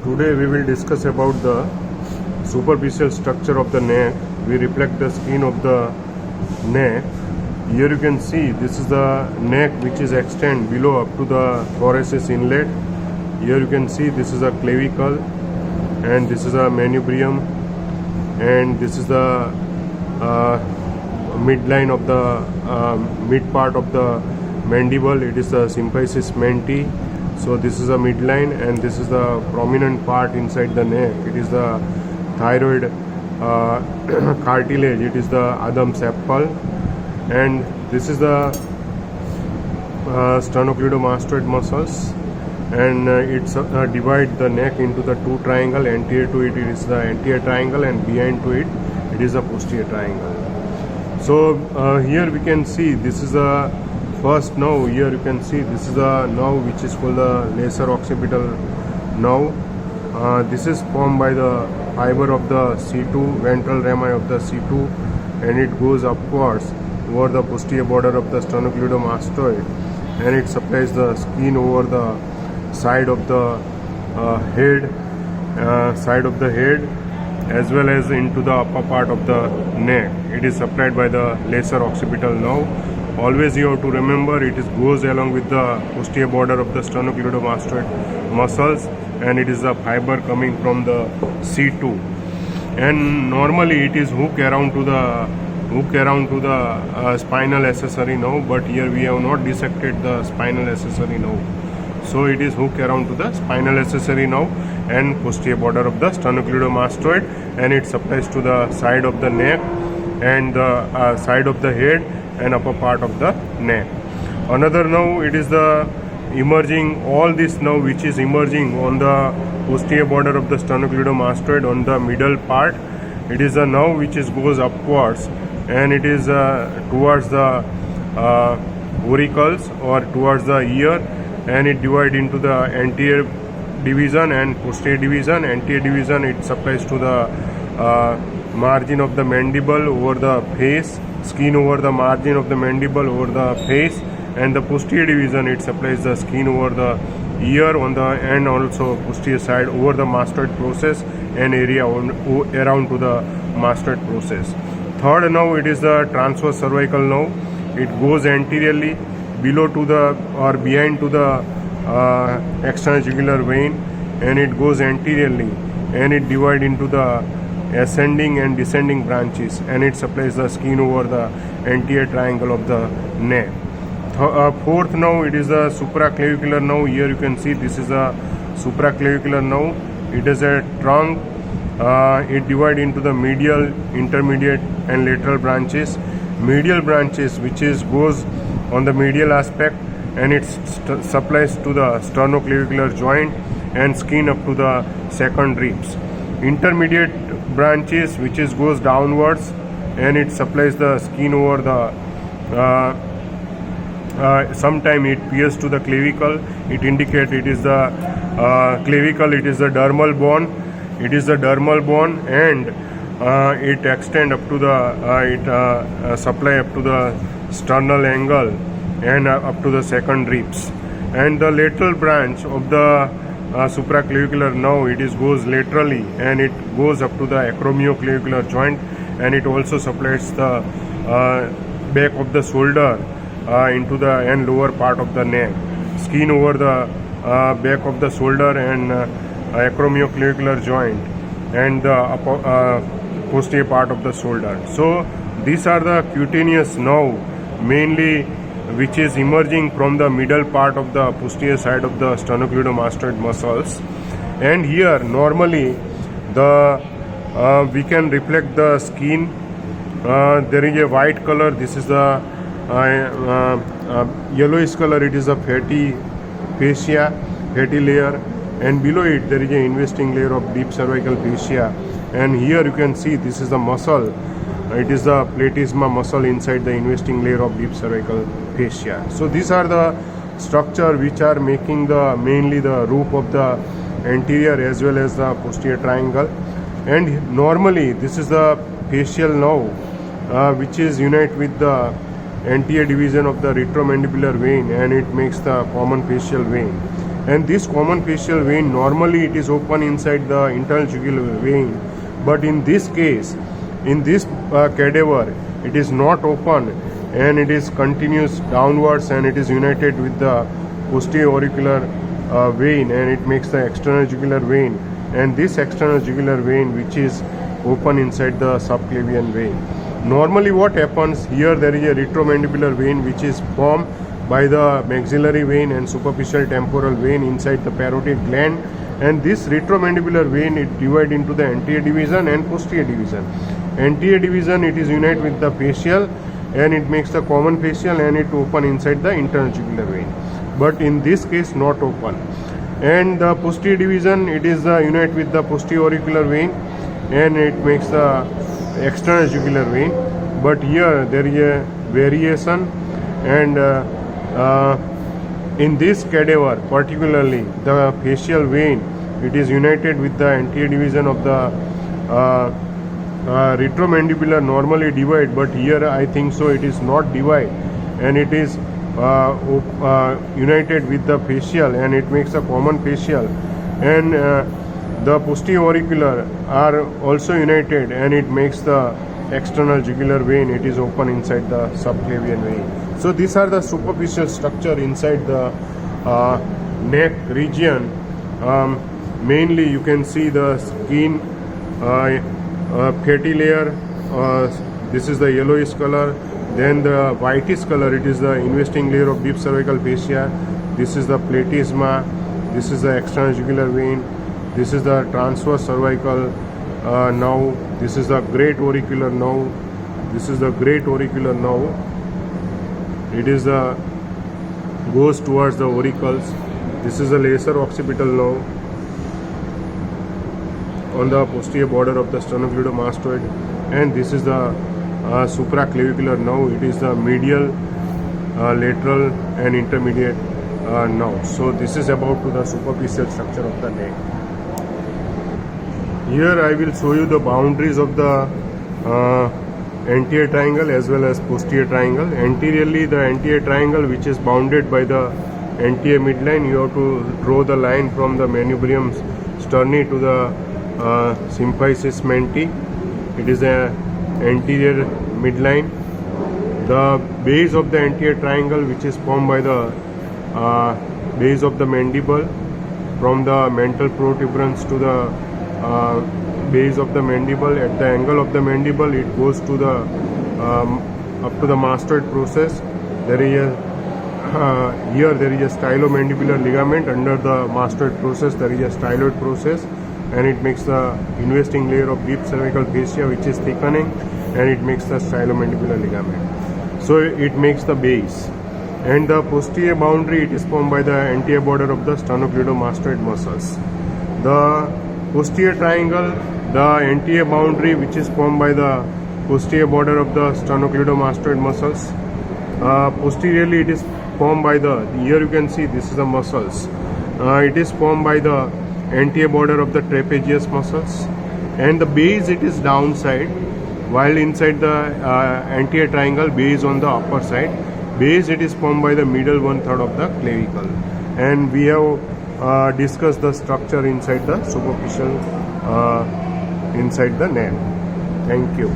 Today we will discuss about the superficial structure of the neck. We reflect the skin of the neck. Here you can see this is the neck which is extend below up to the thoracic inlet. Here you can see this is a clavicle and this is a manubrium, and this is the midline of the mid part of the mandible. It is the symphysis menti. So this is a midline, and this is the prominent part inside the neck. It is the thyroid cartilage. It is the Adam's apple, and this is the sternocleidomastoid muscles, and it's divide the neck into the two triangle. Anterior to it is the anterior triangle, and behind to it is a posterior triangle. So here we can see this is the first nerve. Here you can see this is the nerve which is called the lesser occipital nerve. This is formed by the fiber of the C2, ventral rami of the C2, and it goes upwards over the posterior border of the sternocleidomastoid, and it supplies the skin over the side of the head, as well as into the upper part of the neck. It is supplied by the lesser occipital nerve. Always you have to remember it goes along with the posterior border of the sternocleidomastoid muscles, and it is a fiber coming from the C2. And normally it is hook around to the spinal accessory nerve, but here we have not dissected the spinal accessory nerve. So it is hook around to the spinal accessory nerve and posterior border of the sternocleidomastoid, and it supplies to the side of the neck and the side of the head and upper part of the neck. Another nerve, it is the emerging, all this nerve which is emerging on the posterior border of the sternocleidomastoid on the middle part. It is a nerve which goes upwards, and it is towards the auricles or towards the ear, and it divides into the anterior division and posterior division. Anterior division, it supplies to the margin of the mandible over the face, skin over the margin of the mandible over the face, and the posterior division, it supplies the skin over the ear on the and also posterior side over the mastoid process and area around to the mastoid process. Third nerve, it is the transverse cervical nerve. It goes anteriorly below to the or behind to the external jugular vein, and it goes anteriorly, and it divides into the ascending and descending branches, and it supplies the skin over the anterior triangle of the neck. Fourth nerve, it is the supraclavicular nerve. Here you can see this is a supraclavicular nerve. It is a trunk. It divides into the medial, intermediate and lateral branches. Medial branches which goes on the medial aspect, and it supplies to the sternoclavicular joint and skin up to the second ribs. Intermediate branches which goes downwards, and it supplies the skin over the sometime it pierces to the clavicle. It indicates it is the clavicle. It is the dermal bone. It is the dermal bone, and it extend up to the supply up to the sternal angle and up to the second ribs. And the lateral branch of the supraclavicular nerve, it goes laterally, and it goes up to the acromioclavicular joint, and it also supplies the back of the shoulder into the and lower part of the neck, skin over the back of the shoulder and acromioclavicular joint and the upper, posterior part of the shoulder. So these are the cutaneous nerve mainly which is emerging from the middle part of the posterior side of the sternocleidomastoid muscles. And here normally the we can reflect the skin. There is a white color. This is the yellowish color. It is a fatty fascia, fatty layer, and below it there is an investing layer of deep cervical fascia. And here you can see this is the muscle. It is the platysma muscle inside the investing layer of deep cervical fascia. So these are the structure which are making the mainly the roof of the anterior as well as the posterior triangle. And normally this is the facial nerve which is unite with the anterior division of the retromandibular vein, and it makes the common facial vein. and this common facial vein normally it is open inside the internal jugular vein, but in this case, in this cadaver, it is not open and it is continuous downwards and it is united with the posterior auricular vein, and it makes the external jugular vein, and this external jugular vein which is open inside the subclavian vein. Normally what happens here, there is a retromandibular vein which is formed by the maxillary vein and superficial temporal vein inside the parotid gland, and this retromandibular vein it divides into the anterior division and posterior division. Anterior division it is unite with the facial and it makes the common facial and it open inside the internal jugular vein, but in this case not open. And the posterior division it is unite with the posterior auricular vein and it makes the external jugular vein, but here there is a variation, and in this cadaver particularly the facial vein it is united with the anterior division of the retromandibular normally divide, but here I think so it is not divide and it is united with the facial and it makes a common facial, and the posterior auricular are also united and it makes the external jugular vein it is open inside the subclavian vein. So these are the superficial structure inside the neck region. Mainly you can see the skin, fatty layer, this is the yellowish color, then the whitish color it is the investing layer of deep cervical fascia, this is the platysma, this is the external jugular vein, this is the transverse cervical nerve, this is the great auricular nerve, this is the great auricular nerve, it is the goes towards the auricles, this is the lesser occipital nerve on the posterior border of the sternocleidomastoid, and this is the supraclavicular nerve, it is the medial, lateral and intermediate nerve. So this is about to the superficial structure of the neck. Here I will show you the boundaries of the anterior triangle as well as posterior triangle. Anteriorly, the anterior triangle which is bounded by the anterior midline, you have to draw the line from the manubrium sterni to the symphysis menti. It is a anterior midline. The base of the anterior triangle which is formed by the base of the mandible, from the mental protuberance to the base of the mandible, at the angle of the mandible it goes to the up to the mastoid process. There is a here there is a stylomandibular ligament. Under the mastoid process there is a styloid process, and it makes the investing layer of deep cervical fascia which is thickening, and it makes the stylomandibular ligament. So it makes the base, and the posterior boundary it is formed by the anterior border of the sternocleidomastoid muscles. The posterior triangle, the anterior boundary which is formed by the posterior border of the sternocleidomastoid muscles. Posteriorly it is formed by the, here you can see this is the muscles. It is formed by the anterior border of the trapezius muscles, and the base it is downside, while inside the anterior triangle base on the upper side. Base it is formed by the middle 1/3 of the clavicle, and we have discussed the structure inside the superficial inside the neck. Thank you.